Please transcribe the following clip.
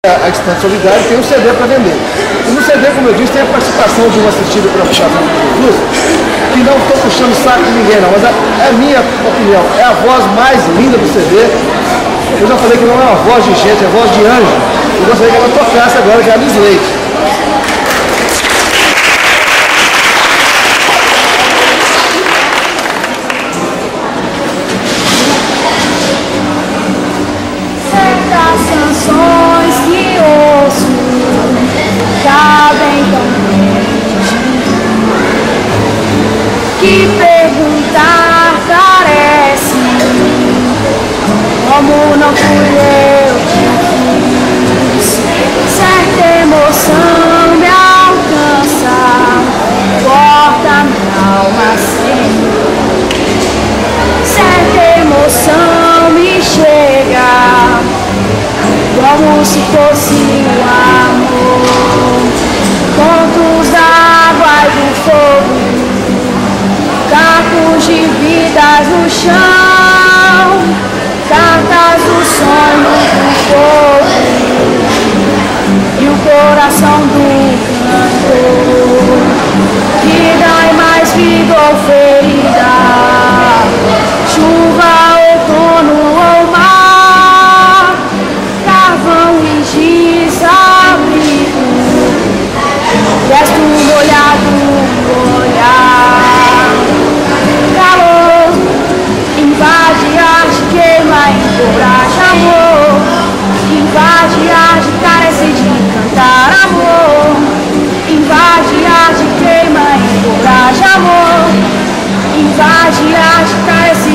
A Estante Solidária tem um CD para vender. E no CD, como eu disse, tem a participação de um assistido pela Fundação de Jesus, que não estou puxando o saco de ninguém não, mas é a minha opinião, é a voz mais linda do CD. Eu já falei que não é uma voz de gente, é voz de anjo. Eu gostaria que ela tocasse agora, que é a Miss Leite. Certas canções que ouço cabem tão bem, que perguntar carece, como não fui eu que fiz. Certa emoção me alcança, corta minha alma sem. Certa emoção me chega, como se fosse um amor. Contos da água e do fogo, cacos de vidas no chão, cartas do sonho do fogo e o coração do cantor, que dá mais vida ou ferida, chuva, outono ou mar, carvão e giz, abrigo, gesto molhado, olhar, calor, invade, arde, queima, encoraja, amor, invade, arde, carece de cantar, amor, invade, arde, queima, encoraja, amor, invade, arde, carece